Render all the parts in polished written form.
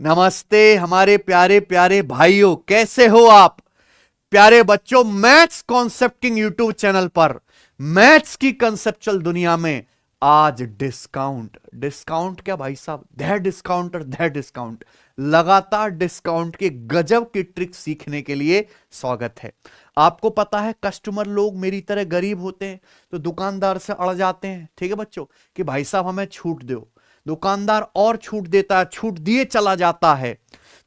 नमस्ते हमारे प्यारे प्यारे भाइयों, कैसे हो आप प्यारे बच्चों। Maths concept king YouTube channel पर मैथ्स की कंसेप्चुअल दुनिया में आज डिस्काउंट डिस्काउंट क्या भाई साहब, दैट डिस्काउंट और दैट डिस्काउंट, लगातार डिस्काउंट के गजब की ट्रिक सीखने के लिए स्वागत है। आपको पता है कस्टमर लोग मेरी तरह गरीब होते हैं तो दुकानदार से अड़ जाते हैं, ठीक है बच्चों, कि भाई साहब हमें छूट दो। दुकानदार और छूट देता है, छूट दिए चला जाता है।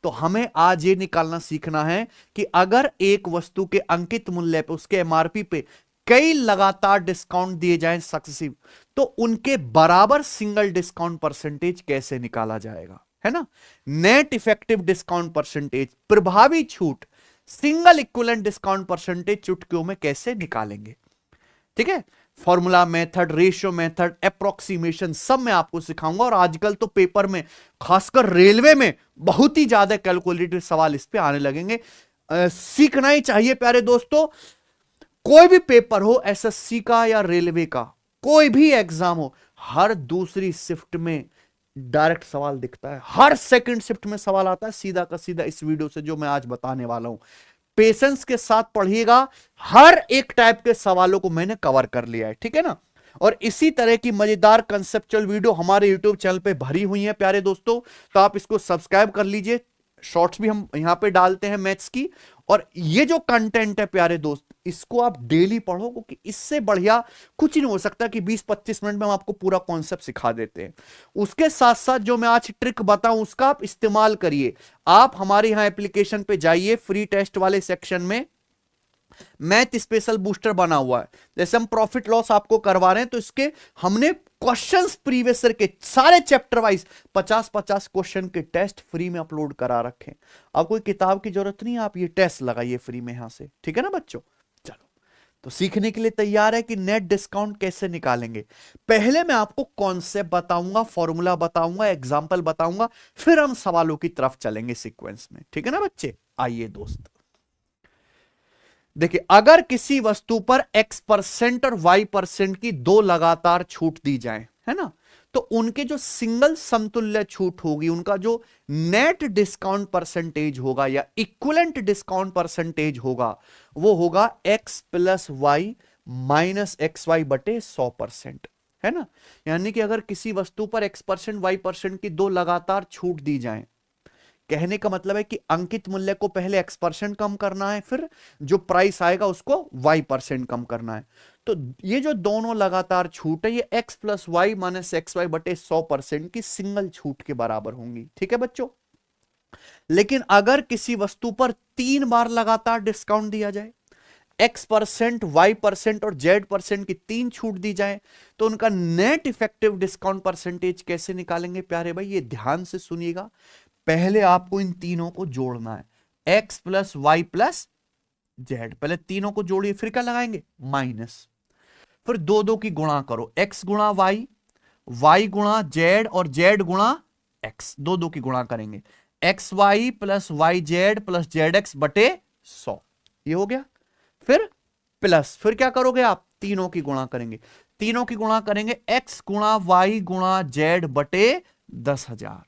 तो हमें आज ये निकालना सीखना है कि अगर एक वस्तु के अंकित मूल्य पे, उसके एमआरपी पे कई लगातार डिस्काउंट दिए जाएं सक्सेसिव, तो उनके बराबर सिंगल डिस्काउंट परसेंटेज कैसे निकाला जाएगा, है ना। नेट इफेक्टिव डिस्काउंट परसेंटेज, प्रभावी छूट, सिंगल इक्विवेलेंट डिस्काउंट परसेंटेज चुटकियों में कैसे निकालेंगे, ठीक है। Formula method, ratio method, approximation सब मैं आपको सिखाऊंगा। और आजकल तो पेपर में, खासकर रेलवे में, बहुत ही ज्यादा कैलकुलेटेड सवाल इस पे आने लगेंगे। सीखना ही चाहिए प्यारे दोस्तों। कोई भी पेपर हो, एसएससी का या रेलवे का, कोई भी एग्जाम हो, हर दूसरी शिफ्ट में डायरेक्ट सवाल दिखता है, हर सेकंड शिफ्ट में सवाल आता है सीधा का सीधा इस वीडियो से जो मैं आज बताने वाला हूं। पेशेंस के साथ पढ़िएगा, हर एक टाइप के सवालों को मैंने कवर कर लिया है, ठीक है ना। और इसी तरह की मजेदार कंसेप्चुअल वीडियो हमारे यूट्यूब चैनल पे भरी हुई है प्यारे दोस्तों, तो आप इसको सब्सक्राइब कर लीजिए। शॉर्ट्स भी हम यहां पे डालते हैं मैथ्स की। और ये जो कंटेंट है प्यारे दोस्त, इसको आप डेली पढ़ो, क्योंकि इससे बढ़िया कुछ नहीं हो सकता कि 20-25 मिनट में हम आपको पूरा कॉन्सेप्ट सिखा देते हैं। उसके साथ साथ जो मैं आज ट्रिक बताऊं उसका आप इस्तेमाल करिए। आप हमारे यहां एप्लीकेशन पे जाइए, फ्री टेस्ट वाले सेक्शन में मैथ स्पेशल बूस्टर बना हुआ है। जैसे हम प्रॉफिट लॉस आपको करवा रहे हैं, तो इसके हमने क्वेश्चंस प्रीवियस ईयर के सारे चैप्टर वाइज 50-50 क्वेश्चन के टेस्ट फ्री में अपलोड करा रखे हैं। अब कोई किताब की जरूरत नहीं, आप ये टेस्ट लगाइए फ्री में यहां से, ठीक है ना बच्चों। चलो, तो सीखने के लिए तैयार है कि नेट डिस्काउंट कैसे निकालेंगे। पहले मैं आपको कॉन्सेप्ट बताऊंगा, फॉर्मूला बताऊंगा, एग्जाम्पल बताऊंगा, फिर हम सवालों की तरफ चलेंगे सीक्वेंस में, ठीक है ना बच्चे। आइए दोस्त, देखिए, अगर किसी वस्तु पर X% और Y% की दो लगातार छूट दी जाए, है ना, तो उनके जो सिंगल समतुल्य छूट होगी, उनका जो नेट डिस्काउंट परसेंटेज होगा या इक्विवेलेंट डिस्काउंट परसेंटेज होगा, वो होगा X + Y - XY बटे 100%, है ना। यानी कि अगर किसी वस्तु पर X% Y% की दो लगातार छूट दी जाए, कहने का मतलब है कि अंकित मूल्य को पहले X% कम करना है, फिर जो प्राइस आएगा उसको Y% कम करना है। तो ये जो दोनों लगातार छूट है, ये X + Y - XY बटे 100% की सिंगल छूट के बराबर होंगी, ठीक है बच्चों। लेकिन अगर किसी वस्तु पर 3 बार लगातार डिस्काउंट दिया जाए, X%, Y% और Z% की 3 छूट दी जाए, तो उनका नेट इफेक्टिव डिस्काउंट परसेंटेज कैसे निकालेंगे प्यारे भाई, ये ध्यान से सुनिएगा। पहले आपको इन तीनों को जोड़ना है, X + Y + Z। पहले तीनों को जोड़िए, फिर क्या लगाएंगे, माइनस, फिर दो दो की गुणा करो, X गुणा Y, Y गुणा Z और Z गुणा X, दो दो की गुणा करेंगे, XY + YZ + ZX बटे 100, ये हो गया। फिर प्लस, फिर क्या करोगे आप, तीनों की गुणा करेंगे, तीनों की गुणा करेंगे, X गुणा Y गुणा Z बटे 10,000,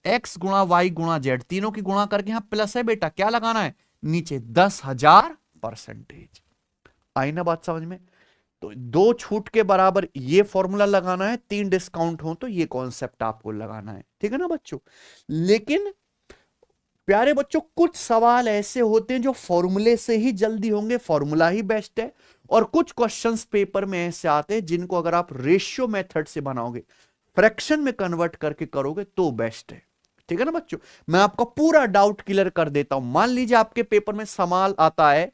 X गुणा Y गुणा Z, तीनों की गुणा करके यहां प्लस है बेटा, क्या लगाना है नीचे, 10,000%। आई ना बात समझ में। तो दो छूट के बराबर ये फॉर्मूला लगाना है, 3 डिस्काउंट हो तो ये कॉन्सेप्ट आपको लगाना है, ठीक है ना बच्चों। लेकिन प्यारे बच्चों, कुछ सवाल ऐसे होते हैं जो फॉर्मूले से ही जल्दी होंगे, फॉर्मूला ही बेस्ट है। और कुछ क्वेश्चंस पेपर में ऐसे आते हैं जिनको अगर आप रेशियो मेथड से बनाओगे, फ्रैक्शन में कन्वर्ट करके करोगे तो बेस्ट है, ठीक है ना बच्चों। मैं आपका पूरा डाउट क्लियर कर देता हूं। मान लीजिए आपके पेपर में सवाल आता है,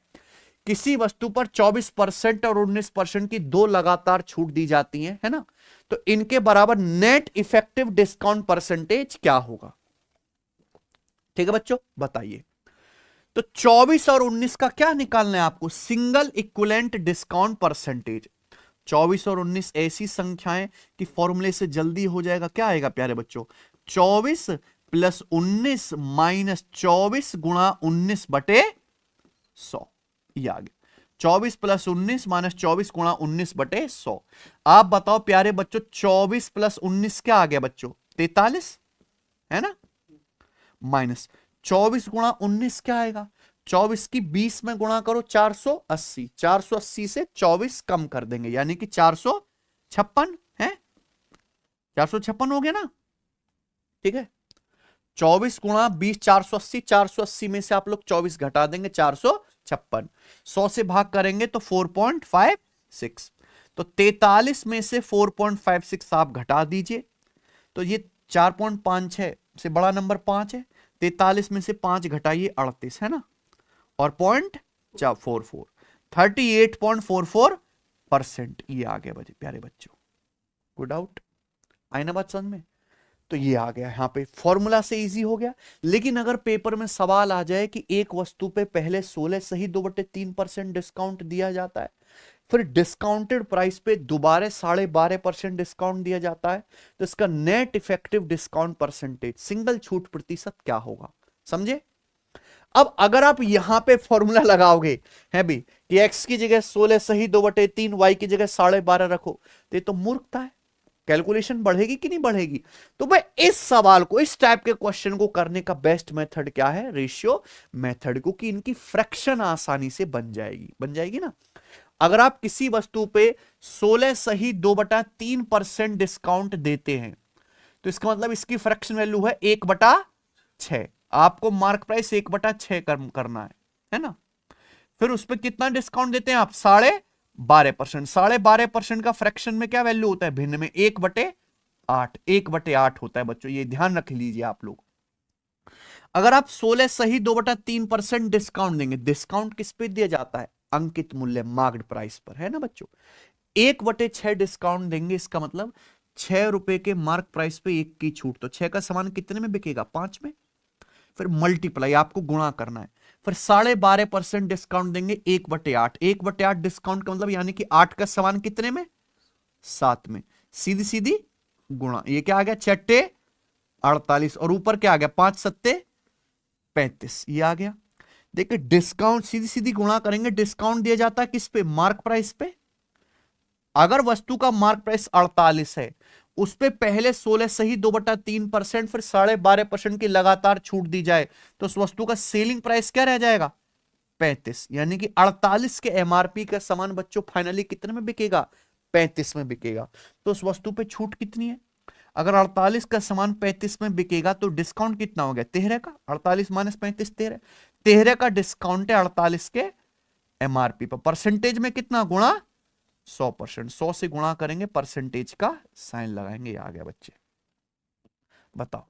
किसी वस्तु पर 24% और 19% की दो लगातार छूट दी जाती है ना, तो इनके बराबर नेट इफेक्टिव डिस्काउंट परसेंटेज क्या होगा, ठीक है बच्चों, बताइए। तो 24 और 19 का क्या निकालना है आपको, सिंगल इक्विवेलेंट डिस्काउंट परसेंटेज। 24 और 19 ऐसी संख्याएं कि फॉर्मूले से जल्दी हो जाएगा। क्या आएगा प्यारे बच्चों, 24 + 19 - 24 गुणा 19 बटे 100, ये आ गया। 24 + 19 - 24 गुणा 19 बटे 100। आप बताओ प्यारे बच्चों, 24 + 19 क्या आ गया बच्चों, 43, है ना। माइनस 24 गुणा 19 क्या आएगा, 24 की 20 में गुणा करो 480, 480 से 24 कम कर देंगे यानी कि 456 है, 456 हो गया ना, ठीक है। 24 गुणा 20 480, 480 में से आप लोग 24 घटा देंगे 456, 100 से भाग करेंगे तो 4.56, तो 43 में से 4.56 आप घटा दीजिए, तो ये 4.56 से बड़ा नंबर 5 है, 43 में से 5 घटाइए 38 है ना, और 0.44 38.44%, ये आ गया प्यारे बच्चों। गुड आउट, आई ना बात समझ में। तो ये आ गया यहां पे, फॉर्मूला से इजी हो गया। लेकिन अगर पेपर में सवाल आ जाए कि एक वस्तु पे पहले 16 सही 2/3% डिस्काउंट दिया जाता है, फिर डिस्काउंटेड प्राइस पे दोबारा 12.5% डिस्काउंट दिया जाता है, तो इसका net effective discount percentage, single छूट प्रतिशत क्या होगा, समझे। अब अगर आप यहां पे फॉर्मूला लगाओगे है भी कि x की जगह 16 सही 2/3, y की जगह 12.5 रखो, तो ये तो मूर्खता है, कैलकुलेशन बढ़ेगी कि नहीं बढ़ेगी। तो भाई इस सवाल को, इस टाइप के क्वेश्चन को करने का बेस्ट मेथड क्या है, रेशियो मेथड, क्योंकि इनकी फ्रैक्शन आसानी से बन जाएगी ना। अगर आप किसी वस्तु पे 16 सही 2/3% डिस्काउंट देते हैं, तो इसका मतलब इसकी फ्रैक्शन वैल्यू है 1/6, आपको मार्क प्राइस 1/6 करना है ना। फिर उस पर कितना डिस्काउंट देते हैं आप, 12.5%, 12.5% का फ्रैक्शन में क्या वैल्यू होता है, भिन्न में 1/8, 1/8 होता है बच्चों, ये ध्यान रख लीजिए आप लोग। अगर आप 16 सही 2/3% डिस्काउंट देंगे, डिस्काउंट किस पे दिया जाता है, अंकित मूल्य मार्क्ड प्राइस पर, है ना बच्चों। 1/6 डिस्काउंट देंगे, इसका मतलब 6 रुपए के मार्क प्राइस पे 1 की छूट, तो 6 का सामान कितने में बिकेगा, 5 में। फिर मल्टीप्लाई, आपको गुणा करना है, फिर 12.5% डिस्काउंट देंगे, 1/8, 1/8 डिस्काउंट का मतलब यानी कि 8 का सामान कितने में, 7 में, सीधी सीधी गुणा, ये क्या आ गया 6 48, और ऊपर क्या आ गया 5 7 35, ये आ गया। देखिए डिस्काउंट सीधी सीधी गुणा करेंगे, डिस्काउंट दिया जाता है किस पे, मार्क प्राइस पे। अगर वस्तु का मार्क प्राइस 48 है, उस पे पहले 16 सही 2/3%, फिर 12.5% की लगातार छूट दी जाए, तो उस वस्तु का सेलिंग प्राइस क्या रह जाएगा, 35, यानी कि 48 के एमआरपी का सामान बच्चों फाइनली कितने में बिकेगा, 35 में बिकेगा। तो उस वस्तु पे छूट कितनी है, अगर 48 का सामान 35 में बिकेगा तो डिस्काउंट कितना हो गया, 13 का, 48 माइनस 35 13, 13 का डिस्काउंट है 48 के एमआरपी पर, परसेंटेज में कितना गुणा 100%, 100 से गुणा करेंगे, परसेंटेज का साइन लगाएंगे, आ गया बच्चे। बताओ,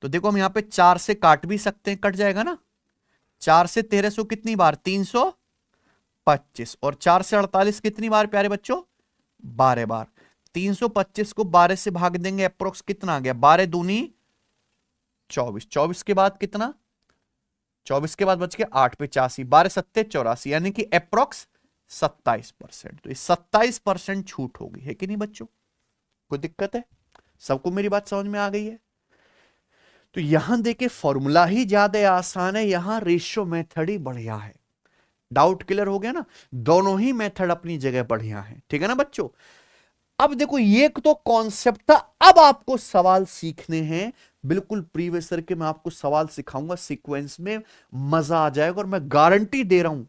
तो देखो हम यहां पे 4 से काट भी सकते हैं, कट जाएगा ना, 4 से 1300 कितनी बार, 325, और 4 से 48 कितनी बार प्यारे बच्चों, 12 बार। 325 को 12 से भाग देंगे, अप्रोक्स कितना आ गया, 12 दूनी 24, 24 के बाद कितना, 24 के बाद बच के 8 पे 85, 12 सत्ते 84, यानी कि अप्रोक्स 27%। तो ये 27% छूट होगी, है कि नहीं बच्चों, कोई दिक्कत है, सबको मेरी बात समझ में आ गई है। तो यहां देखे फॉर्मूला ही ज्यादा आसान है, यहां रेशियो मेथड ही बढ़िया है। डाउट क्लियर हो गया ना, दोनों ही मेथड अपनी जगह बढ़िया है, ठीक है ना बच्चों। अब देखो ये तो कॉन्सेप्ट था, अब आपको सवाल सीखने हैं, बिल्कुल प्रीवियस ईयर के मैं आपको सवाल सिखाऊंगा सीक्वेंस में, मजा आ जाएगा। और मैं गारंटी दे रहा हूं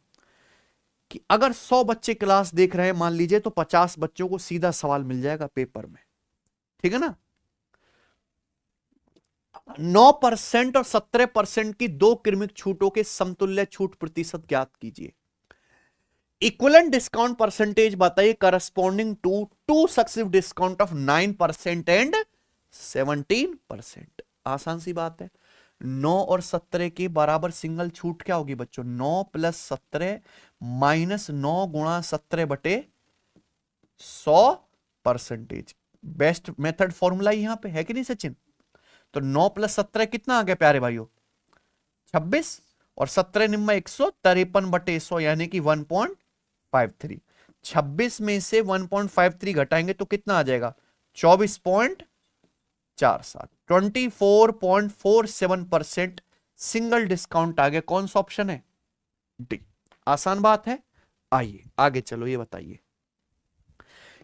कि अगर 100 बच्चे क्लास देख रहे हैं मान लीजिए, तो 50 बच्चों को सीधा सवाल मिल जाएगा पेपर में, ठीक है ना। 9% और 17% की दो क्रमिक छूटों के समतुल्य छूट प्रतिशत ज्ञात कीजिए। इक्विवेलेंट डिस्काउंट परसेंटेज बताइए corresponding to two successive discount of 9% and 17%। आसान सी बात है, 9 और 17 के बराबर सिंगल छूट क्या होगी बच्चों, 9 + 17 माइनस 9 गुणा 17/100%। बेस्ट मेथड फॉर्मूला यहां पे है कि नहीं सचिन। तो 9 + 17 कितना आ गया प्यारे भाइयों, 26, और 17 निम्मा 153/100 यानी कि 1.53। 26 में से 1.53 घटाएंगे तो कितना आ जाएगा, 24.47, 24.47% सिंगल डिस्काउंट आ गया। कौन सा ऑप्शन है, डी। आसान बात है, आइए आगे चलो, ये बताइए।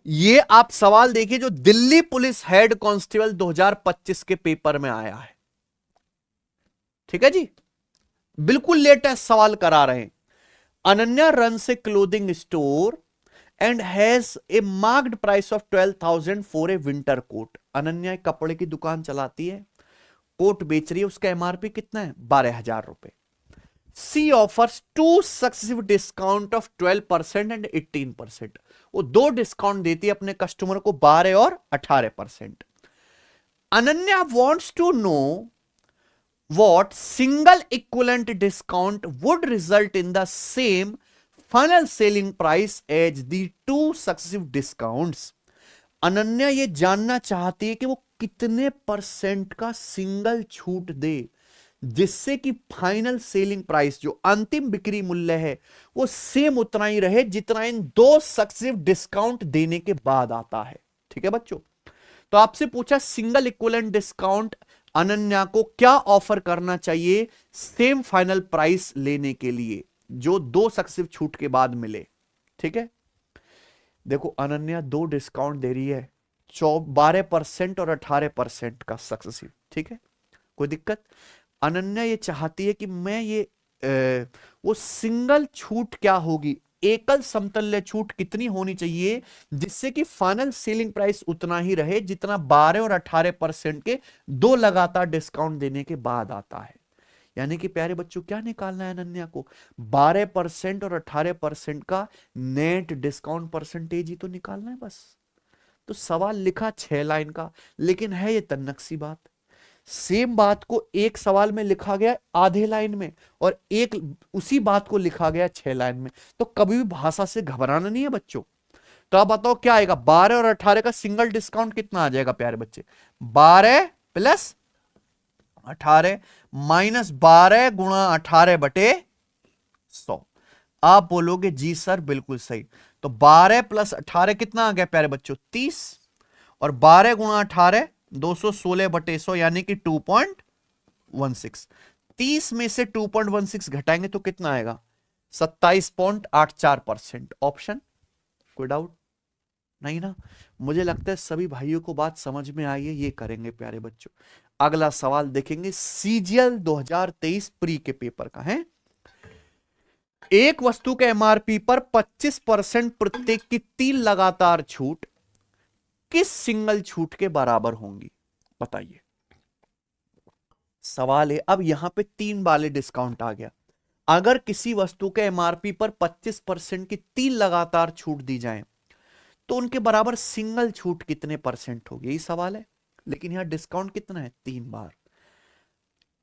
ये आप सवाल देखिए जो दिल्ली पुलिस हेड कांस्टेबल 2025 के पेपर में आया है। ठीक है जी, बिल्कुल लेटेस्ट सवाल करा रहे हैं। Ananya runs a clothing store and has a marked price of 12,000 for a winter coat. Ananya एक कपड़े की दुकान चलाती है, कोट बेच रही है, उसका एमआरपी कितना है? 12,000 रुपए। C offers two successive discount of 12% and 18%। वो दो डिस्काउंट देती है अपने कस्टमर को, 12 और 18%। Ananya wants to know what single equivalent discount would result in the same final selling price as the two successive discounts। Ananya ये जानना चाहती है कि वो कितने परसेंट का सिंगल छूट दे जिससे कि फाइनल सेलिंग प्राइस, जो अंतिम बिक्री मूल्य है, वो सेम उतना ही रहे जितना इन दो सक्सेसिव डिस्काउंट देने के बाद आता है। ठीक है बच्चों, तो आपसे पूछा सिंगल इक्विवेलेंट डिस्काउंट अनन्या को क्या ऑफर करना चाहिए सेम फाइनल प्राइस लेने के लिए जो दो सक्सेसिव छूट के बाद मिले। ठीक है, देखो अनन्या दो डिस्काउंट दे रही है, 12% और 18% का सक्सेसिव। ठीक है, कोई दिक्कत? अनन्या ये चाहती है कि मैं ये वो सिंगल छूट क्या होगी, एकल समतुल्य छूट कितनी होनी चाहिए जिससे कि फाइनल सेलिंग प्राइस उतना ही रहे जितना 12 और 18% के दो लगातार डिस्काउंट देने के बाद आता है। यानी कि प्यारे बच्चों क्या निकालना है अनन्या को? 12% और 18% का नेट डिस्काउंट परसेंटेज ही तो निकालना है बस। तो सवाल लिखा 6 लाइन का, लेकिन है ये तन्नकसी बात। सेम बात को एक सवाल में लिखा गया आधे लाइन में और एक उसी बात को लिखा गया 6 लाइन में। तो कभी भी भाषा से घबराना नहीं है बच्चों। तो आप बताओ क्या आएगा? 12 और 18 का सिंगल डिस्काउंट कितना आ जाएगा प्यारे बच्चे? 12 प्लस 18 माइनस 12 गुणा 18 बटे 100। आप बोलोगे जी सर बिल्कुल सही। तो 12 प्लस 18 कितना आ गया प्यारे बच्चों? 30 और 12 गुणा 18 216 बटे 100 यानी कि 2.16। 30 में से 2.16 घटाएंगे तो कितना आएगा? 27.84%। ऑप्शन, कोई डाउट नहीं ना? मुझे लगता है सभी भाइयों को बात समझ में आई है। ये करेंगे प्यारे बच्चों। अगला सवाल देखेंगे सीजीएल 2023 प्री के पेपर का है। एक वस्तु के एमआरपी पर 25% प्रत्येक की 3 लगातार छूट किस सिंगल छूट के बराबर होंगी? बताइए। सवाल है, अब यहां पे 3 वाले डिस्काउंट आ गया। अगर किसी वस्तु के एमआरपी पर 25% की 3 लगातार छूट दी जाए तो उनके बराबर सिंगल छूट कितने परसेंट होगी? यही सवाल है। लेकिन यहां डिस्काउंट कितना है? 3 बार।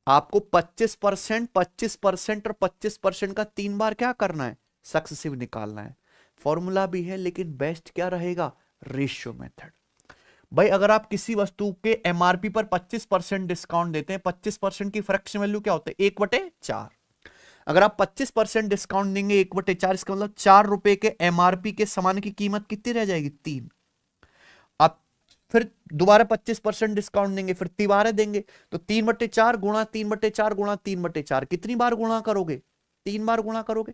आपको 25%, 25% और 25% का 3 बार क्या करना है? सक्सेसिव निकालना है। फॉर्मूला भी है, लेकिन बेस्ट क्या रहेगा? Ratio method. भाई अगर आप किसी वस्तु के एमआरपी पर 25% डिस्काउंट देते हैं, 25% की फ्रैक्शन वैल्यू क्या होता है? 1/4। अगर आप 25% डिस्काउंट देंगे 1/4, इसका मतलब 4 रुपए के एमआरपी के सामान की कीमत कितनी रह जाएगी? 3। आप फिर दोबारा 25% डिस्काउंट देंगे, फिर तिबारे देंगे, तो 3/4 गुणा 3/4 गुणा 3/4 कितनी बार गुणा करोगे? 3 बार गुणा करोगे।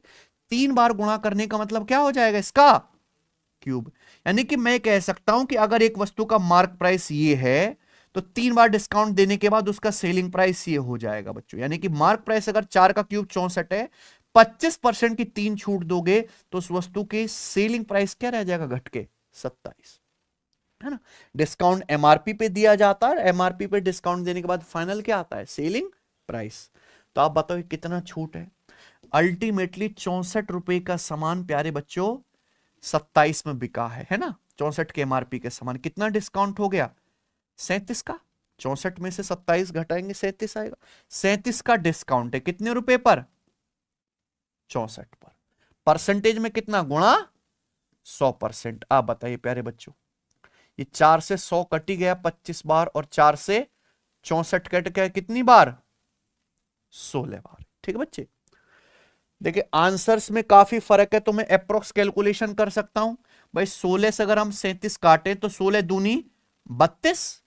3 बार गुणा करने का मतलब क्या हो जाएगा? इसका क्यूब। यानी कि मैं कह सकता हूं कि अगर एक वस्तु का मार्क प्राइस ये है तो 3 बार डिस्काउंट देने के बाद उसका सेलिंग प्राइस ये हो जाएगा बच्चों। यानी कि मार्क प्राइस अगर 4 का क्यूब 64 है, 25% की 3 छूट दोगे तो उस वस्तु के सेलिंग प्राइस क्या रह जाएगा? घट के 27, है ना? डिस्काउंट एमआरपी पे दिया जाता है, एमआरपी पे डिस्काउंट देने के बाद फाइनल क्या आता है? Selling price. तो आप बताओ कितना छूट है? अल्टीमेटली 64 रुपए का सामान प्यारे बच्चों 27 में बिका है ना? 64 के एमआरपी के समान। कितना डिस्काउंट हो गया? 37 का। 64 में से 27 घटाएंगे 37 आएगा। 37 का डिस्काउंट है कितने रुपए पर? 64 पर। परसेंटेज में कितना? गुणा 100%। आप बताइए प्यारे बच्चों, ये 4 से 100 कटी गया 25 बार और 4 से 64 कट गया कितनी बार? 16 बार। ठीक है बच्चे, देखिए आंसर्स में काफी फर्क है तो मैं अप्रोक्स कैलकुलेशन कर सकता हूं। भाई 16 से अगर हम 37 काटें तो 16 दूनी 32,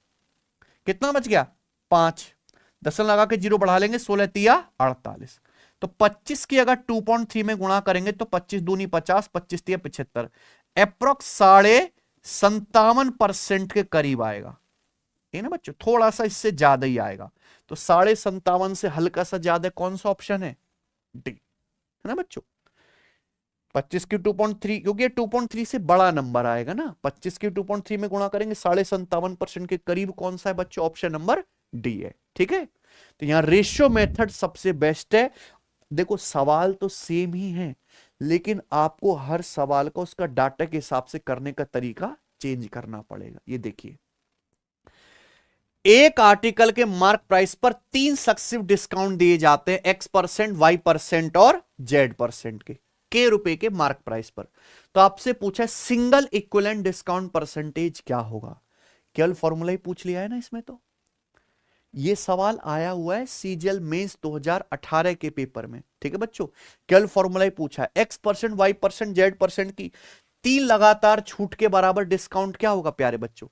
कितना बच गया? 5। 10 लगा के 0 बढ़ा लेंगे, 16 तिया 48। तो 25 की अगर 2.3 में गुणा करेंगे तो 25 दूनी 50, 25 तिया 75। अप्रोक्स 57.5% के करीब आएगा। ठीक है ना बच्चों? थोड़ा सा इससे ज्यादा ही आएगा। तो 57.5 से हल्का सा ज्यादा कौन सा ऑप्शन है? डी, है ना बच्चों। 25 की 2.3, क्योंकि ये 2.3 से बड़ा नंबर आएगा ना, 25 की 2.3 में गुणा करेंगे 57.5% के करीब कौन सा है बच्चों? ऑप्शन नंबर डी है। ठीक है, तो यहां रेशियो मेथड सबसे बेस्ट है। देखो सवाल तो सेम ही है, लेकिन आपको हर सवाल को उसका डाटा के हिसाब से करने का तरीका चेंज करना पड़ेगा। ये देखिए, एक आर्टिकल के मार्क प्राइस पर 3 सक्सेसिव डिस्काउंट दिए जाते हैं, X%, Y% और Z% के रुपए के मार्क प्राइस पर। तो आपसे पूछा है सिंगल इक्विवेलेंट डिस्काउंट परसेंटेज क्या होगा? केवल फॉर्मूला ही पूछ लिया है ना इसमें। तो ये सवाल आया हुआ है सीजीएल मेंस 2018 के पेपर में। ठीक है बच्चों, केवल फॉर्मूला ही पूछा है। X%, Y%, Z% की 3 लगातार छूट के बराबर डिस्काउंट क्या होगा प्यारे बच्चों?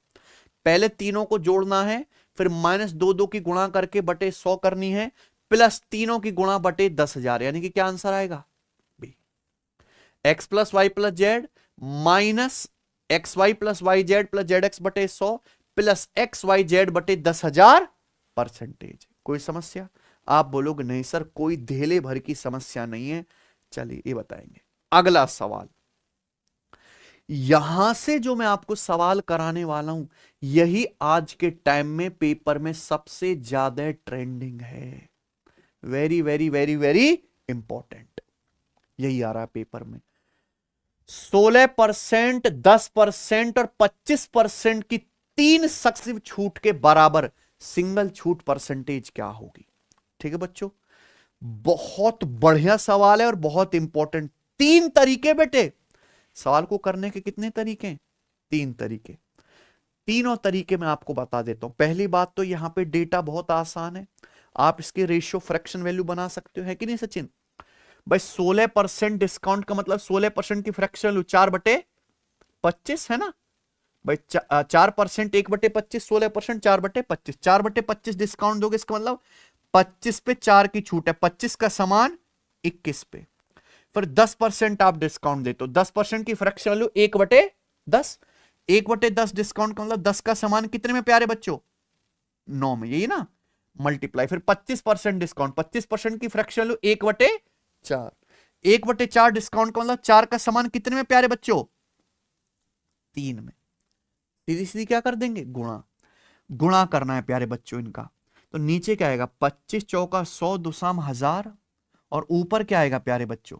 पहले तीनों को जोड़ना है, फिर -2 की गुणा करके बटे 100 करनी है, प्लस तीनों की गुणा बटे 10,000, यानी कि क्या आंसर आएगा? B. X + Y + Z minus XY + YZ + ZX बटे 100 प्लस XYZ बटे 10,000 परसेंटेज। कोई समस्या? आप बोलोगे नहीं सर कोई धेले भर की समस्या नहीं है। चलिए ये बताएंगे। अगला सवाल, यहां से जो मैं आपको सवाल कराने वाला हूं, यही आज के टाइम में पेपर में सबसे ज्यादा ट्रेंडिंग है। Very very very very important, यही आ रहा है पेपर में। 16%, 10% और 25% की 3 सक्सेसिव छूट के बराबर सिंगल छूट परसेंटेज क्या होगी? ठीक है बच्चों, बहुत बढ़िया सवाल है और बहुत इंपॉर्टेंट। 3 तरीके बेटे, सवाल को करने के कितने तरीके हैं? 3 तरीके। तीनों तरीके मैं आपको बता देता हूं। पहली बात तो यहां पे डेटा बहुत आसान है, आप इसके रेशियो फ्रैक्शन वैल्यू बना सकते हो, है कि नहीं सचिन भाई? 16% डिस्काउंट का मतलब 16% की फ्रैक्शन वैल्यू 4/25 है ना भाई। 4% 1/25, 16% 4/25, 4/25 डिस्काउंट दोगे, इसका मतलब 25 पे 4 की छूट है, 25 का समान 21 पे। फिर 10% आप डिस्काउंट देते हो, 10% की फ्रैक्शन वैल्यू 1/10, 1/10 डिस्काउंट का मतलब 10 का समान कितने में प्यारे बच्चों? 9 में, यही ना, मल्टीप्लाई। फिर 25% डिस्काउंट, 25% की फ्रैक्शन वैल्यू 1/4, 1/4 डिस्काउंट का मतलब 4 का समान कितने में प्यारे बच्चों? 3 में। सीधी सीधी क्या कर देंगे? गुणा। गुणा करना है प्यारे बच्चों इनका। तो नीचे क्या आएगा? 25 चौका 100 दुसाम 1000, और ऊपर क्या आएगा प्यारे बच्चों?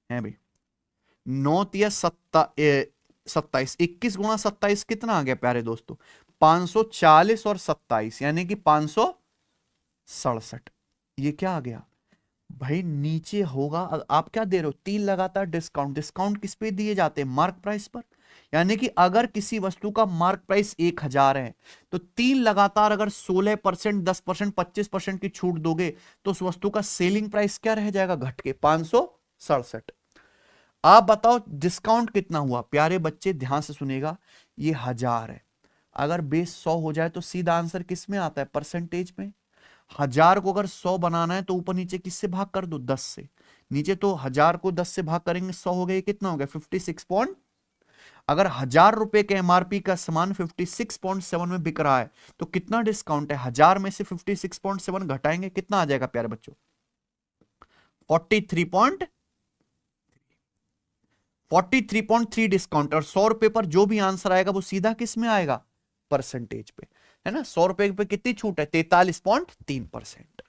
है भाई 9 तिया 27, 21 गुणा 27 कितना आ गया प्यारे दोस्तों? 540 और 27 यानी कि 567। ये क्या आ गया भाई? नीचे होगा, आप क्या दे रहे हो? 3 लगातार डिस्काउंट। डिस्काउंट किस पे दिए जाते हैं? मार्क प्राइस पर। यानी कि अगर किसी वस्तु का मार्क प्राइस 1000 है, तो 3 लगातार अगर 16%, 10%, 25% की छूट दोगे, तो उस वस्तु का सेलिंग प्राइस क्या रह जाएगा? घट के 567। आप बताओ डिस्काउंट कितना हुआ? प्यारे बच्चे ध्यान से सुनेगा, ये 1000 है। अगर बेस 100 हो जाए तो सीधा आंसर किस में आता है? परसेंटेज में। 1000 को अगर 100 बनाना है तो ऊपर नीचे किससे भाग कर दो? 10 से। नीचे तो 1000 को 10 से भाग करेंगे 100 हो गया, कितना हो गया? 56 अगर 1000 रुपए के एमआरपी का सामान 56.7 में बिक रहा है, तो कितना डिस्काउंट है? 1000 में से 56.7 घटाएंगे, कितना आ जाएगा प्यारे बच्चों? 43.3 डिस्काउंट। और 100 रुपए पर जो भी आंसर आएगा वो सीधा किस में आएगा? परसेंटेज पे, है ना। 100 रुपए पे कितनी छूट है? 43.3%।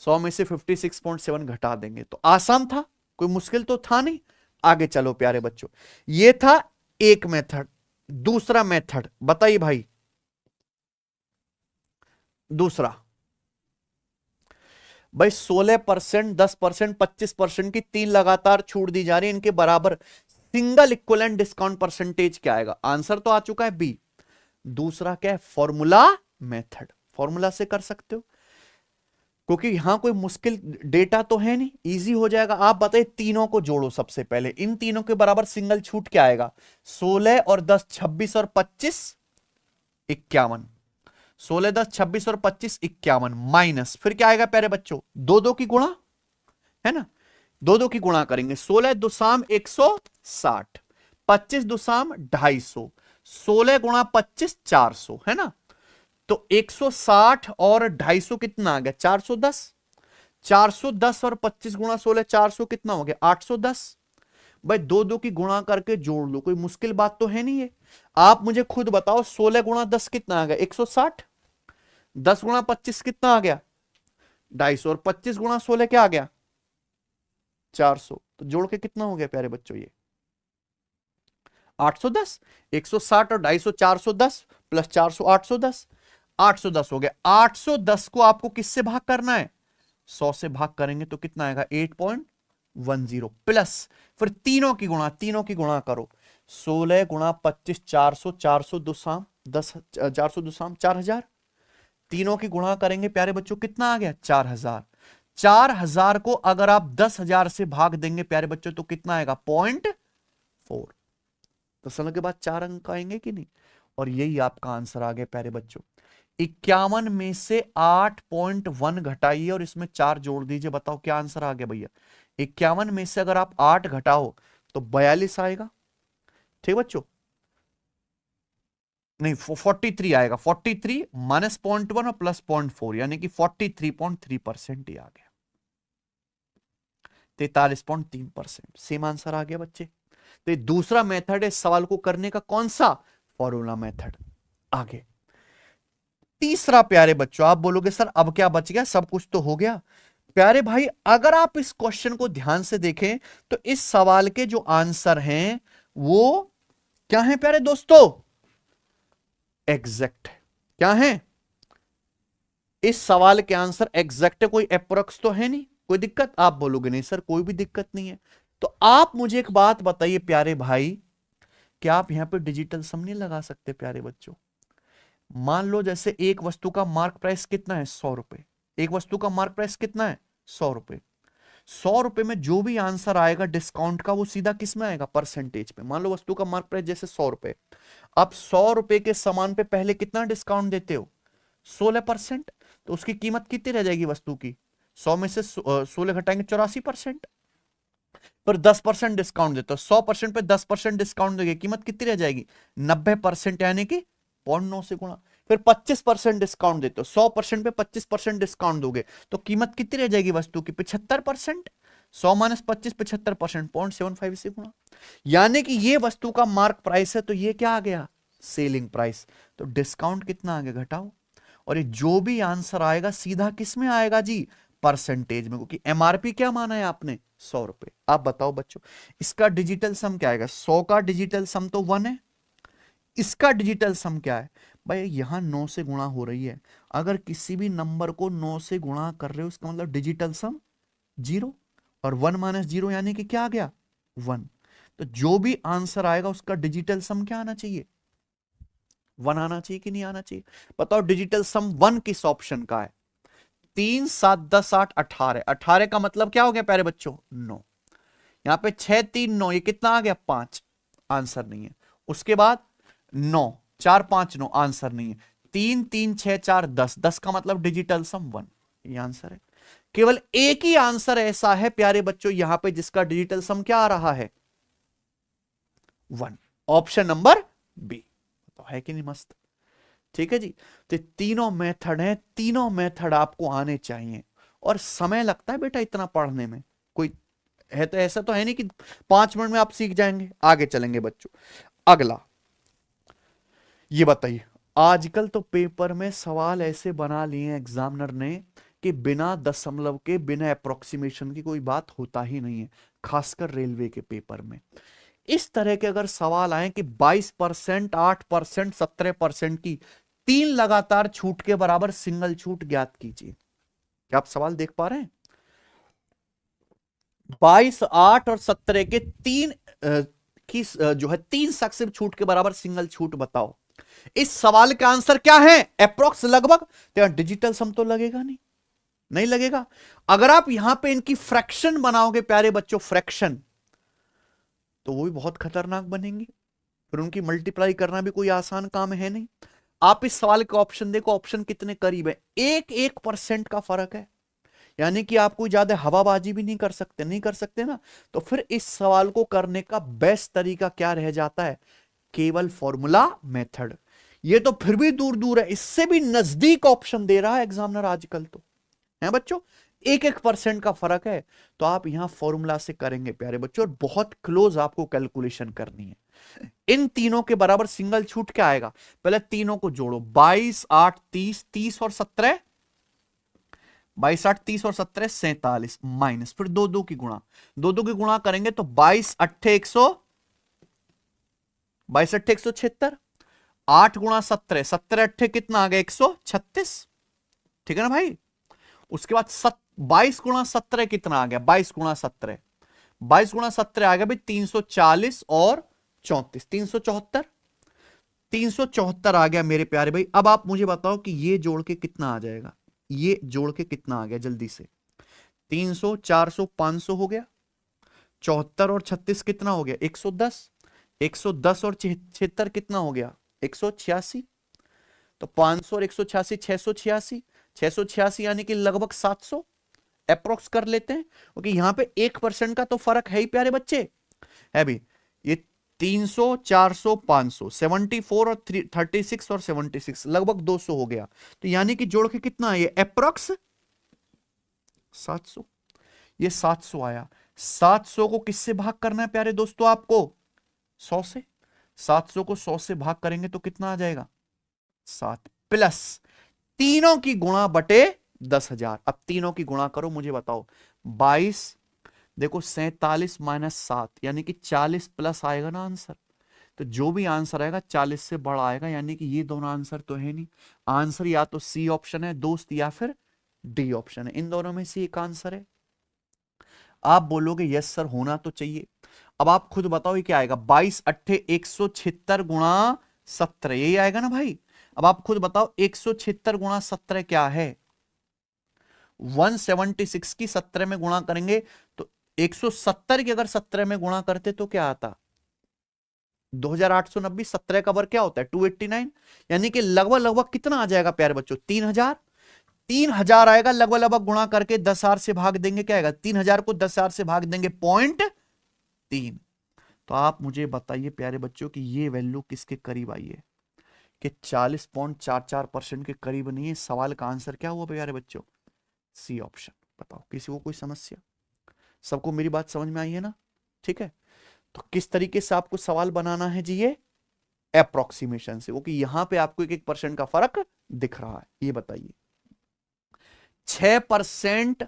100 में से 56.7 घटा देंगे। तो आसान था, कोई मुश्किल तो था नहीं। आगे चलो प्यारे बच्चों, ये था एक मेथड। दूसरा मेथड बताइए भाई। दूसरा भाई 16%, 10%, 25% की 3 लगातार छूट दी जा रही है, इनके बराबर सिंगल इक्विवेलेंट डिस्काउंट परसेंटेज क्या आएगा? आंसर तो आ चुका है बी। दूसरा क्या है? Formula method. फॉर्मूला से कर सकते हो, क्योंकि यहां कोई मुश्किल डेटा तो है नहीं, इजी हो जाएगा। आप बताइए, तीनों को जोड़ो सबसे पहले। इन तीनों के बराबर सिंगल छूट क्या आएगा? 16 और 10 26 और 25 51। 16, 10, 26 और 25 51 माइनस, फिर क्या आएगा प्यारे बच्चों? 2 की गुणा, है ना। 2 की गुणा करेंगे। 16 दुसाम 160, 25 दुसाम 250, 16 गुणा 25 400, है ना। तो 160 और 250 कितना आ गया? 410। 410 और 25 गुणा 16 400 कितना हो गया? 810। भाई दो दो की गुणा करके जोड़ लो, कोई मुश्किल बात तो है नहीं है। आप मुझे खुद बताओ 16 गुणा 10 कितना आ गया? 160। 10 गुणा 25 कितना आ गया? 250। और 25 गुणा 16 क्या आ गया? 400। तो जोड़ के कितना हो गया प्यारे बच्चों? ये 810। 160 और 250 410 प्लस 400 810। 810 हो गया। 810 को आपको किससे भाग करना है? 100 से भाग करेंगे तो कितना आएगा? 8.10 प्लस फिर तीनों की गुणा करो। 16 गुणा 25 400। 400 दुसाम 10, 400 दुसाम 4000। तीनों की गुणा करेंगे प्यारे बच्चों, कितना आ गया? 4000। 4000 को अगर आप 10,000 से भाग देंगे प्यारे बच्चों तो कितना आएगा? 0.4। तो समय के बाद 4 अंक आएंगे कि नहीं? और यही आपका आंसर आ गया प्यारे बच्चों। 51 में से 8.1 घटाइए और इसमें 4 जोड़ दीजिए। बताओ क्या आंसर आ गया भैया? 51 में से अगर आप 8 घटाओ तो 42 आएगा। ठीक बच्चों? नहीं 43 आएगा। 43 माइनस 0.1 और प्लस 0.4 यानी कि 43.3% ही आ गया। 43.3%। सेम आंसर आ गया बच्चे। तो ये दूसरा मेथड है इस सवाल को करने का। कौन सा? Formula method. आगे तीसरा प्यारे बच्चों, आप बोलोगे सर अब क्या बच गया? सब कुछ तो हो गया। प्यारे भाई अगर आप इस क्वेश्चन को ध्यान से देखें तो इस सवाल के जो आंसर हैं वो क्या हैं प्यारे दोस्तों? एग्जैक्ट है। क्या है? इस सवाल के आंसर एग्जैक्ट है, कोई अप्रोक्स तो है नहीं। कोई दिक्कत? आप बोलोगे नहीं सर कोई भी दिक्कत नहीं है। तो आप मुझे एक बात बताइए प्यारे भाई, क्या आप यहां पे डिजिटल सम नहीं लगा सकते प्यारे बच्चों? मान लो जैसे एक वस्तु का मार्क प्राइस कितना है? 100 रुपए। एक वस्तु का मार्क प्राइस कितना है? 100 रुपए। 100 रुपए में जो भी आंसर आएगा डिस्काउंट का वो सीधा किस में आएगा? परसेंटेज पे। मान लो वस्तु का मार्क प्राइस जैसे 100 रुपए, अब 100 रुपए के सामान पे पहले कितना डिस्काउंट देते हो? 16%। तो उसकी कीमत कितनी रह जाएगी वस्तु की? 100 में से 16 घटाएंगे 84%। पर 10% डिस्काउंट देते हो, 100% पे 10% डिस्काउंट दोगे, कीमत कितनी रह जाएगी? 90% यानी कि 0.9 से गुणा। फिर 25% डिस्काउंट देते हो, 100% पे 25% डिस्काउंट दोगे तो कीमत कितनी रह जाएगी वस्तु की? 75%। 100 माइनस 25 75%, 0.75 से गुणा। यानी कि ये वस्तु का मार्क प्राइस है तो ये क्या आ गया? Selling price. तो डिस्काउंट कितना आ गया? घटाओ। और ये जो भी आंसर आएगा सीधा किस में आएगा जी? परसेंटेज में, क्योंकि एमआरपी क्या माना है आपने? 100 रुपए। आप बताओ बच्चों इसका डिजिटल सम क्या आएगा? 100 का डिजिटल सम तो 1 है। इसका डिजिटल सम क्या है? भाई यहां 9 से गुणा हो रही है, अगर किसी भी नंबर को 9 से गुणा कर रहे हो इसका मतलब डिजिटल सम 0। और 1 माइनस 0 यानी कि क्या आ गया? 1। तो जो भी आंसर आएगा उसका डिजिटल सम क्या आना चाहिए? 1 आना चाहिए कि नहीं आना चाहिए? बताओ डिजिटल सम 1 किस ऑप्शन का है? 3 7 10 8 18। 18 का मतलब क्या हो गया प्यारे बच्चों? 9। यहां पे 6 3 9, ये कितना आ गया? 5। आंसर नहीं है। उसके बाद 9 4 5 9, आंसर नहीं है। 3 3 6 4 10, 10 का मतलब डिजिटल सम 1, ये आंसर है। केवल एक ही आंसर ऐसा है प्यारे बच्चों यहां पे जिसका डिजिटल सम क्या आ रहा है? 1। Option number B. तो है कि नहीं मस्त? ठीक है जी। तो तीनों मेथड हैं, तीनों मेथड आपको आने चाहिए। और समय लगता है बेटा इतना पढ़ने में, कोई है तो ऐसा तो है नहीं कि 5 मिनट में आप सीख जाएंगे। आगे चलेंगे बच्चों। अगला ये बताइए, आजकल तो पेपर में सवाल ऐसे बना लिए एग्जामिनर ने कि बिना दशमलव के, बिना अप्रोक्सीमेशन की कोई बात होता ही नहीं है, खासकर रेलवे के पेपर में। इस तरह के अगर सवाल आए कि 22%, 8%, 17% की 3 लगातार छूट के बराबर सिंगल छूट ज्ञात कीजिए। क्या आप सवाल देख पा रहे हैं? 22, 8 और 17 के 3 की जो है 3 सक्सेसिव छूट के बराबर सिंगल छूट बताओ। इस सवाल का आंसर क्या है? अप्रोक्स, लगभग। तो यहां डिजिटल सम तो लगेगा नहीं, नहीं लगेगा। अगर आप यहां पे इनकी फ्रैक्शन बनाओगे प्यारे बच्चों, फ्रैक्शन, तो वो भी बहुत खतरनाक बनेंगी। फिर उनकी मल्टीप्लाई करना भी कोई आसान काम है नहीं। आप इस सवाल का ऑप्शन देखो, ऑप्शन कितने करीब है, 1% का फर्क है। यानी कि आप कोई ज्यादा हवाबाजी भी नहीं कर सकते, नहीं कर सकते ना। तो फिर इस सवाल को करने का बेस्ट तरीका क्या रह जाता है? केवल फॉर्मूला मेथड। ये तो फिर भी दूर दूर है, इससे भी नजदीक ऑप्शन दे रहा है एग्जामिनर आजकल तो, है बच्चों। 1% का फर्क है, तो आप यहां फॉर्मूला से करेंगे प्यारे बच्चों, और बहुत क्लोज आपको कैलकुलेशन करनी है। इन तीनों के बराबर सिंगल छूट क्या आएगा, पहले तीनों को जोड़ो, 22 8 30, 30 और 17, 22 8 30 और 17 47, माइनस फिर दो दो की गुणा, दो दो की गुणा करेंगे तो 22 अट्ठे 176, 8 गुणा 17, 17 अट्ठे कितना आ गया 136, ठीक है ना भाई। उसके बाद 22 गुणा 17 कितना आ गया, 22 गुणा 17, 22 गुणा 17 आ गया भाई 340 और 34, 374, 374 आ गया मेरे प्यारे भाई। अब आप मुझे बताओ कि ये जोड़ के कितना आ जाएगा, ये जोड़ के कितना आ गया जल्दी से, 300 400 500 हो गया, 74 और 36 कितना हो गया 110, 110 और 76 कितना हो गया 186, तो 500 और 186 686, 686 यानी कि लगभग 700 अप्रोक्स कर लेते हैं, क्योंकि यहां पे 1% का तो फर्क है ही प्यारे बच्चे, है भी। ये 300 400 500 74 और 36 और 76 लगभग 200 हो गया, तो यानी कि जोड़ के कितना है ये अप्रोक्स 700, ये 700 आया। 700 को किससे भाग करना है प्यारे दोस्तों आपको, 100 से, 700 को 100 से भाग करेंगे तो कितना आ जाएगा 7, प्लस तीनों की गुणा बटे 10,000। अब तीनों की गुणा करो, मुझे बताओ 22, देखो 47 माइनस 7 यानी कि 40 प्लस आएगा ना आंसर, तो जो भी आंसर आएगा 40 से बड़ा आएगा, यानी कि ये दोनों आंसर तो है नहीं, आंसर या तो सी ऑप्शन है दोस्त या फिर डी ऑप्शन है, इन दोनों में से एक आंसर है। आप बोलोगे यस सर होना तो चाहिए, अब आप खुद बताओ ये क्या आएगा, 22 अट्ठे 176 गुणा 17, यही आएगा ना भाई। अब आप खुद बताओ 176 गुणा 17 क्या है, 176 की 17 में गुणा करेंगे तो 170 की अगर 17 में गुणा करते तो क्या आता 2890, 17 का वर्ग क्या होता है 289, यानी कि लगभग लगभग कितना आ जाएगा प्यारे बच्चों 3000, 3000 आएगा लगभग लगभग, गुणा करके 10,000 से भाग देंगे क्या आएगा, 3000 को 10,000 से भाग देंगे 0.3। तो आप मुझे बताइए प्यारे बच्चों कि ये वैल्यू किसके करीब आई है, कि 40.44% के करीब नहीं है। सवाल का आंसर क्या हुआ प्यारे बच्चों, सी ऑप्शन। बताओ किसी को कोई समस्या, सबको मेरी बात समझ में आई है ना, ठीक है। तो किस तरीके से आपको सवाल बनाना है जी, ये अप्रोक्सीमेशन से, क्योंकि यहां पे आपको 1% का फर्क दिख रहा है। ये बताइए 6%,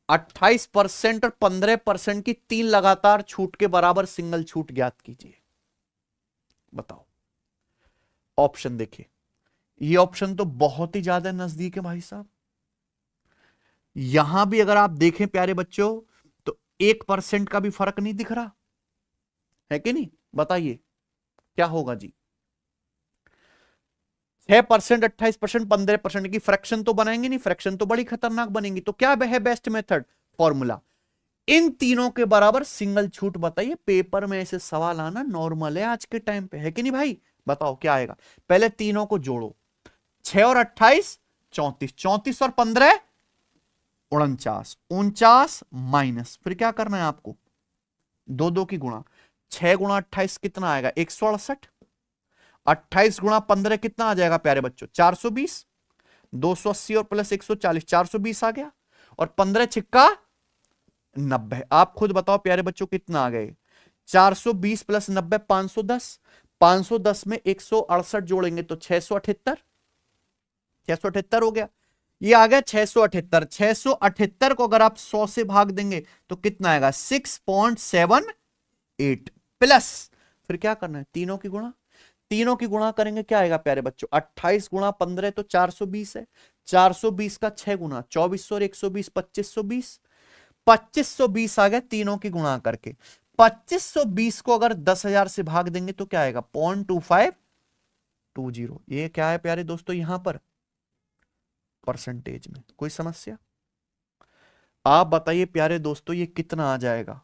28% और 15% की 3 लगातार छूट के बराबर सिंगल छूट ज्ञात कीजिए। बताओ ऑप्शन देखिए, ये ऑप्शन तो बहुत ही ज्यादा नजदीक है भाई साहब। यहां भी अगर आप देखें प्यारे बच्चों तो 1% का भी फर्क नहीं दिख रहा है कि नहीं, बताइए क्या होगा जी। 6%, 28%, 15% की फ्रैक्शन तो बनाएंगे नहीं, फ्रैक्शन तो बड़ी खतरनाक बनेंगी, तो क्या है बेस्ट मेथड, फॉर्मूला, इन तीनों के बराबर सिंगल छूट बताइए। पेपर में ऐसे सवाल आना नॉर्मल है आज के टाइम पे, है कि नहीं भाई। बताओ क्या आएगा, पहले तीनों को जोड़ो, 6 और 28 34, 34 और 15 49, 49 माइनस फिर क्या करना है आपको, दो दो की गुणा, 6 गुणा 28 कितना आएगा 168, 28 गुणा 15 कितना आ जाएगा प्यारे बच्चों 420, 280 और प्लस 140 420 आ गया, और 15 छिक्का 90। आप खुद बताओ प्यारे बच्चों कितना आ गए, 420 प्लस 90 510, 510 में 168 जोड़ेंगे तो 678, 678 हो गया, ये आ गया 678। 678 को अगर आप 100 से भाग देंगे तो कितना आएगा 6.78, प्लस फिर क्या करना है तीनों की गुणा, तीनों की गुणा करेंगे क्या आएगा प्यारे बच्चों 28 गुणा 15 तो 420 है, 420 का 6 गुना 2400 और 120 2520, 2520 आ गया तीनों की गुणा करके। 2520 को अगर 10,000 से भाग देंगे तो क्या आएगा 0.2520। ये क्या है प्यारे दोस्तों यहां पर परसेंटेज में, कोई समस्या। आप बताइए प्यारे दोस्तों ये कितना आ जाएगा,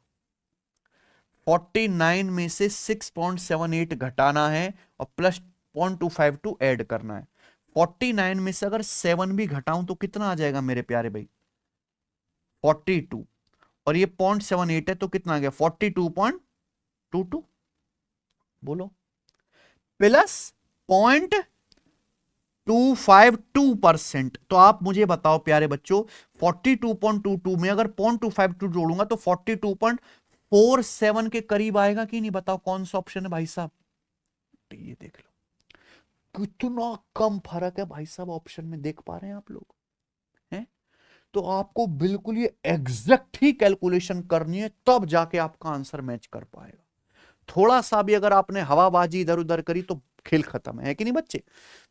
49 में से 6.78 घटाना है और प्लस 0.252 ऐड करना है। 49 में से अगर 7 भी घटाऊं तो कितना आ जाएगा मेरे प्यारे भाई 42, और ये 0.78 है तो कितना आ गया 42.22, बोलो, प्लस 0.252%। तो आप मुझे बताओ प्यारे बच्चों, 42.22 में अगर 0.252 जोड़ूंगा तो 42.47 के करीब आएगा कि नहीं? बताओ कौन सा ऑप्शन है भाई साहब? ये देख लो कितना कम फर्क है भाई साहब ऑप्शन में, देख पा रहे हैं आप लोग? हैं? तो आपको बिल्कुल ये एग्जैक्ट ही कैलकुलेशन करनी है, तब जाके आपका आंसर मैच कर पाएगा। थोड़ा सा भी अगर आपने हवाबाजी इधर उधर करी तो खेल खत्म है कि नहीं बच्चे?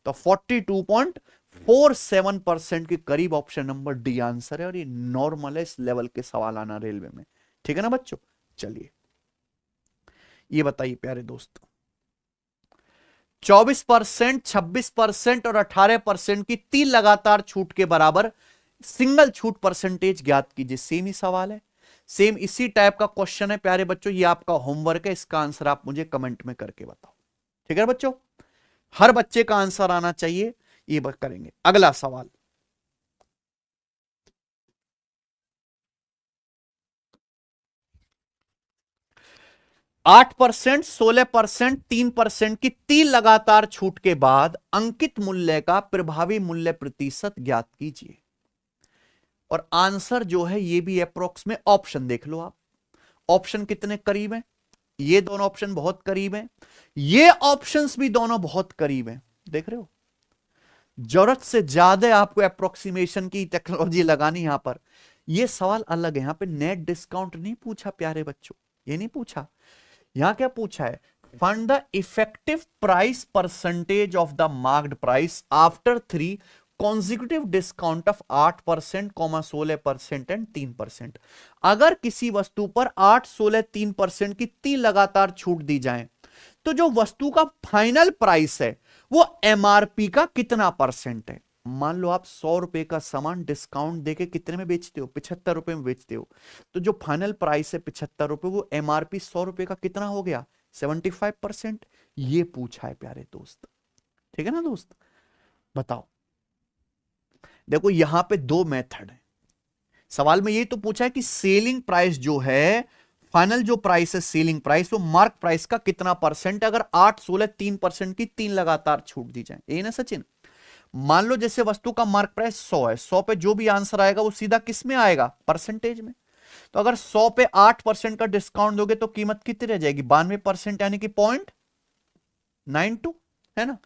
तो 42.47% के करीब ऑप्शन नंबर डी आंसर है, और ये नॉर्मल है इस लेवल के सवाल आना रेलवे में। ठीक है ना बच्चों? चलिए ये बताइए प्यारे दोस्तों, 24%, 26% और 18% की 3 लगातार छूट के बराबर सिंगल छूट परसेंटेज ज्ञात कीजिए। सेम ही सवाल है, सेम इसी टाइप का क्वेश्चन है प्यारे बच्चों। ये आपका होमवर्क है, इसका आंसर आप मुझे कमेंट में करके बताओ। ठीक है बच्चों? हर बच्चे का आंसर आना चाहिए, ये करेंगे। अगला सवाल, 8%, 16%, 3% की 3 लगातार छूट के बाद अंकित मूल्य का प्रभावी मूल्य प्रतिशत ज्ञात कीजिए। और आंसर जो है ये भी अप्रोक्स में, ऑप्शन देख लो आप, ऑप्शन कितने करीब हैं? ये दोनों ऑप्शन बहुत करीब हैं, ये ऑप्शंस भी दोनों बहुत करीब हैं। देख रहे हो? जरूरत से ज्यादा आपको अप्रोक्सीमेशन की टेक्नोलॉजी लगानी यहां पर। ये सवाल अलग है, यहां पे नेट डिस्काउंट नहीं पूछा प्यारे बच्चों, ये नहीं पूछा। यहां क्या पूछा है? Find the effective price percentage of the marked price after 3 consecutive discount of 8%, 16% and 3%। अगर किसी वस्तु पर 8, 16, 3% की 3 लगातार छूट दी जाए तो जो वस्तु का फाइनल प्राइस है वो एमआरपी का कितना परसेंट है? मान लो आप 100 रुपए का सामान डिस्काउंट देके कितने में बेचते हो? 75 रुपए में बेचते हो। तो जो फाइनल प्राइस है 75 रुपए, वो एमआरपी 100 रुपए का कितना हो गया? 75%। ये पूछा है प्यारे दोस्त। ठीक है ना दोस्त? बताओ, देखो यहां पे 2 मेथड है सवाल में। ये तो पूछा है कि सेलिंग प्राइस जो है, फाइनल जो प्राइस है सेलिंग प्राइस, वो मार्क प्राइस का कितना परसेंट, अगर 8, 16, 3% की 3 लगातार छूट दी जाए। ये ना सचिन? मान लो जैसे वस्तु का मार्क प्राइस 100 है, 100 पे जो भी आंसर आएगा वो सीधा किस में आएगा? परसेंटेज में। तो अगर 100 पे 8% का डिस्काउंट दोगे तो कीमत कितनी रह जाएगी? 92%, यानी कि 0.92, है ना?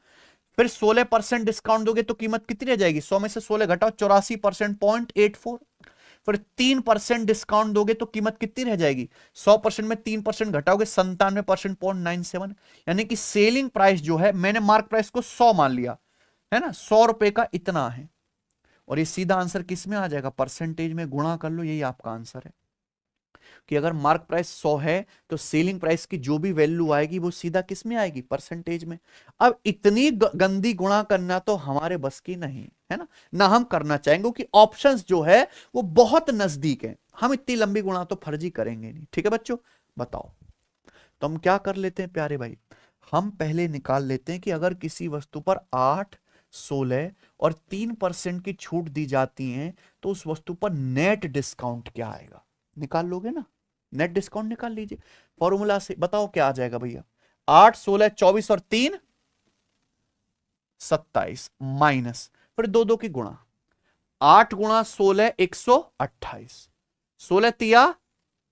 फिर 16% डिस्काउंट दोगे तो कीमत कितनी रह जाएगी? 100 में से 16 घटाओ, 84%, 0.84। फिर 3% डिस्काउंट दोगे तो कीमत कितनी रह जाएगी? 100% में 3% घटाओगे, 97%, 0.97। यानी कि सेलिंग प्राइस जो है, मैंने मार्क प्राइस को 100 मान लिया, है ना? 100 रुपए का इतना है, और ये सीधा आंसर किस में आ जाएगा? परसेंटेज में गुणा कर लो, यही आपका आंसर है। कि अगर मार्क प्राइस 100 है तो सेलिंग प्राइस की जो भी वैल्यू आएगी वो सीधा किस में आएगी? परसेंटेज में। अब इतनी गंदी गुणा करना तो हमारे बस की नहीं है ना, ना हम करना चाहेंगे, क्योंकि ऑप्शंस जो है वो बहुत नजदीक है। हम इतनी लंबी गुणा तो फर्जी करेंगे नहीं। ठीक है बच्चों? बताओ, तो हम क्या कर लेते हैं प्यारे भाई, हम पहले निकाल लेते हैं कि अगर किसी वस्तु पर 8, 16 और 3% की छूट दी जाती है तो उस वस्तु पर नेट डिस्काउंट क्या आएगा? निकाल लोगे ना? नेट डिस्काउंट निकाल लीजिए फॉर्मूला से। बताओ क्या आ जाएगा भैया? 8, 16, 24 और 3 27 माइनस, फिर 2 की गुणा, 8 गुणा 16 128, 16 तिया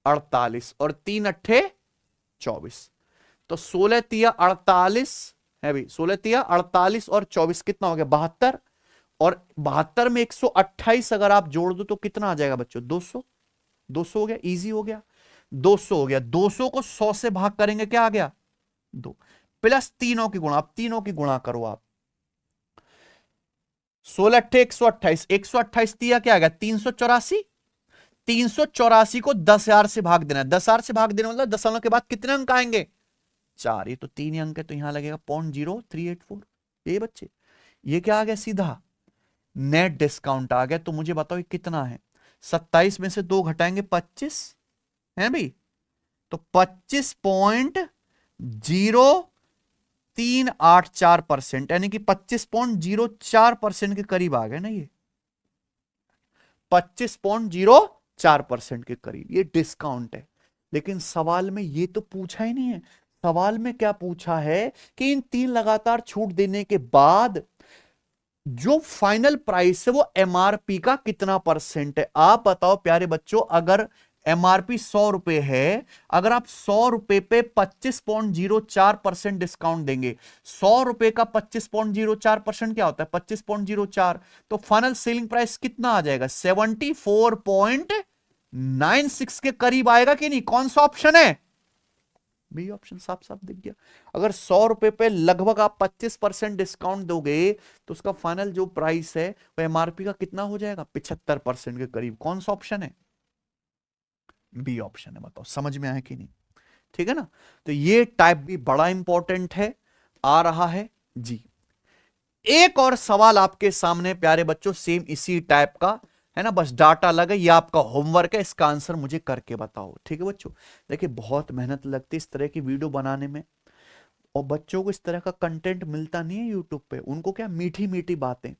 48 और 3 अट्ठे 24। तो 16 तिया 48 है भाई, 16 तिया 48 और 24 कितना हो गया? 72। और 72 में 128 अगर आप जोड़ दो तो कितना आ जाएगा बच्चों? 200। 200 हो गया, इजी हो गया। 200 हो गया, 200 को 100 से भाग करेंगे, क्या आ गया? 2 प्लस तीनों की गुणा, अब तीनों की गुणा करो आप, 16 अट्ठे 128, 128 तिया क्या आ गया? 384। 384 को 10,000 से भाग देना है, 10,000 से भाग देने मतलब दशमलव के बाद कितने अंक आएंगे? 4। ये तो 3 ही अंक है, तो यहां लगेगा 0.0384। ये बच्चे, ये क्या आ गया? सीधा नेट डिस्काउंट आ गया। तो मुझे बताओ ये कितना है? 27 में से 2 घटाएंगे 25 है भाई, तो 25.0384%, यानी कि 25.04% के करीब आ गए ना ये, 25.04% के करीब ये डिस्काउंट है। लेकिन सवाल में ये तो पूछा ही नहीं है, सवाल में क्या पूछा है कि इन 3 लगातार छूट देने के बाद जो फाइनल प्राइस है वो एमआरपी का कितना परसेंट है। आप बताओ प्यारे बच्चों, अगर एमआरपी 100 रुपए है, अगर आप 100 रुपए पे 25.04% डिस्काउंट देंगे, 100 रुपए का 25.04% क्या होता है 25.04, तो फाइनल सेलिंग प्राइस कितना आ जाएगा 74.96 के करीब आएगा कि नहीं। कौन सा ऑप्शन है, बी ऑप्शन, साफ साफ दिख गया। अगर 100 रुपए पे लगभग आप 25% डिस्काउंट दोगे तो उसका फाइनल जो प्राइस है वो एमआरपी का कितना हो जाएगा 75% के करीब। कौन सा ऑप्शन है, बी ऑप्शन है। बताओ समझ में आया कि नहीं, ठीक है ना। तो ये टाइप भी बड़ा इंपॉर्टेंट है, आ रहा है जी। एक और सवाल आपके सामने प्यारे बच्चों सेम इसी टाइप का है ना, बस डाटा लगे, ये आपका होमवर्क है, इसका आंसर मुझे करके बताओ, ठीक है बच्चों। देखिए बहुत मेहनत लगती है इस तरह की वीडियो बनाने में, और बच्चों को इस तरह का कंटेंट मिलता नहीं है यूट्यूब पे। उनको क्या मीठी मीठी बातें,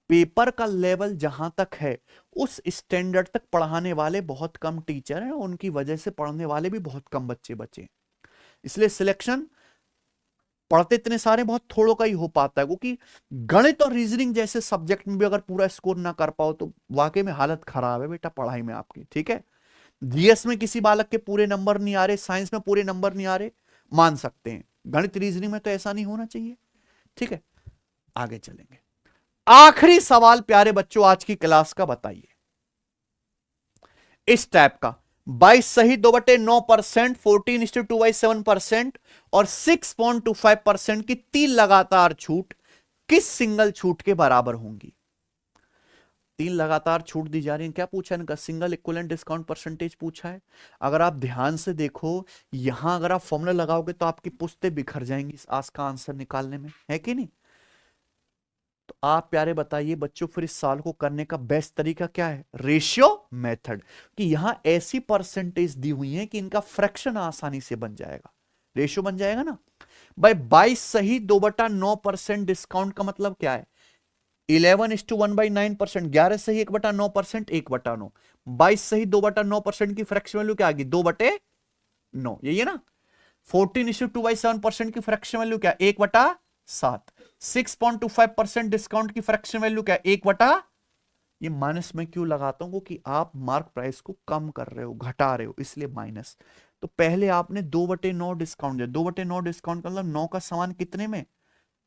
पेपर का लेवल जहां तक है उस स्टैंडर्ड तक पढ़ाने वाले बहुत कम टीचर हैं, उनकी वजह से पढ़ने वाले भी बहुत कम बच्चे बचे। इसलिए सिलेक्शन पढ़ते इतने सारे बहुत थोड़ों का ही हो पाता है, क्योंकि गणित और रीजनिंग जैसे सब्जेक्ट में भी अगर पूरा स्कोर ना कर पाओ तो वाकई में हालत खराब है बेटा पढ़ाई में आपकी, ठीक है। जीएस में किसी बालक के पूरे नंबर नहीं आ रहे, साइंस में पूरे नंबर नहीं आ रहे, मान सकते हैं, गणित रीजनिंग में तो ऐसा नहीं होना चाहिए, ठीक है। आगे चलेंगे, आखिरी सवाल प्यारे बच्चों आज की क्लास का बताइए। इस टाइप का 22 सही 2/9%, 14:2/7% और 6.25% की 3 लगातार छूट किस सिंगल छूट के बराबर होंगी। 3 लगातार छूट दी जा रही है, क्या पूछा है इनका, सिंगल इक्विवेलेंट डिस्काउंट परसेंटेज पूछा है। अगर आप ध्यान से देखो यहां अगर आप फॉर्मूला लगाओगे तो आपकी पुश्तें बिखर जाएंगी इस आज का आंसर निकालने में, है कि नहीं। तो आप प्यारे बताइए बच्चों फिर इस साल को करने का बेस्ट तरीका क्या है, रेशियो मेथड, कि यहां ऐसी परसेंटेज दी हुई है कि इनका फ्रैक्शन आसानी से बन जाएगा, रेशियो बन जाएगा ना भाई। 22 सही 2/9% डिस्काउंट का मतलब क्या है 11:1/9%, 11 सही 1/9%, 1/9, 22 सही 2/9% की फ्रैक्शन वैल्यू क्या आ गई 2/9, यही है ना। 14:2/7% की फ्रैक्शन वैल्यू क्या 1/7, 6.25% डिस्काउंट की फ्रैक्शन वैल्यू क्या 1/, ये माइनस में क्यों लगाता हूं कि आप मार्क प्राइस को कम कर रहे हो, घटा रहे हो, इसलिए माइनस। तो पहले आपने 2/9 डिस्काउंट दिया, 2/9 डिस्काउंट मतलब 9 का समान कितने में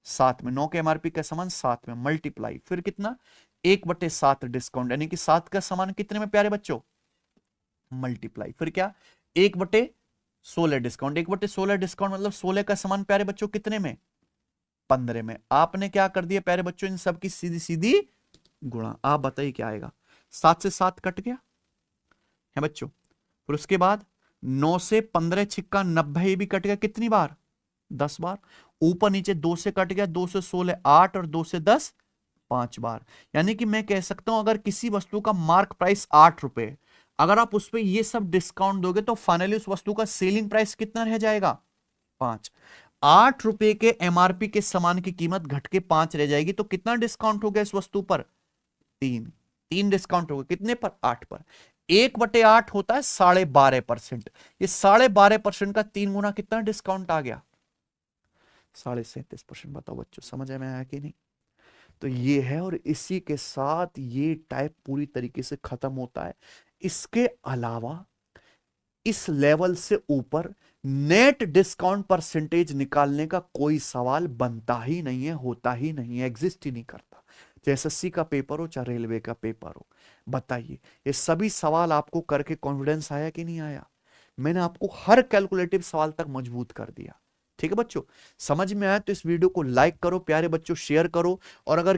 7 में, 9 के एमआरपी का समान 7 में, मल्टीप्लाई फिर कितना 1/7 डिस्काउंट, यानी कि 7 का समान कितने में प्यारे बच्चों, मल्टीप्लाई फिर क्या 1/16 डिस्काउंट, 1/16 डिस्काउंट मतलब 16 का समान प्यारे बच्चों कितने में 15 में। आपने क्या कर दिया प्यारे बच्चों इन सब की सीधी सीधी गुणा। आप बताइए क्या आएगा, 7 से 7 कट गया है बच्चों, फिर उसके बाद 9 से 15 छिक्का 90, ये भी कट गया कितनी बार 10 बार, ऊपर नीचे 2 से कट गया 2 से 16 8 और 2 से 10 5 बार। यानी कि मैं कह सकता हूं अगर किसी वस्तु का मार्क प्राइस 8 रुपए, अगर आप उस पर ये सब डिस्काउंट दोगे तो फाइनली उस वस्तु का सेलिंग प्राइस कितना रह जाएगा 5। 8 रुपए के एमआरपी के सामान की कीमत घट के 5 रह जाएगी, तो कितना डिस्काउंट हो गया इस वस्तु पर 3 डिस्काउंट हो गया कितने पर 8 पर। 1/8 होता है 12.5%, ये 12.5% का 3 गुना कितना डिस्काउंट आ गया 37.5%। बताओ बच्चों समझ में आया कि नहीं। तो ये है, और इसी के साथ ये टाइप पूरी तरीके से खत्म होता है। इसके अलावा इस लेवल से ऊपर नेट डिस्काउंट परसेंटेज निकालने का कोई सवाल बनता ही नहीं है, होता ही नहीं है, एग्जिस्ट ही नहीं करता, चाहे एसएससी का पेपर हो चाहे रेलवे का पेपर हो। बताइए ये सभी सवाल आपको करके कॉन्फिडेंस आया कि नहीं आया। मैंने आपको हर कैलकुलेटिव सवाल तक मजबूत कर दिया, ठीक है बच्चों। समझ में आया तो इस वीडियो को लाइक करो प्यारे बच्चों, शेयर करो, और अगर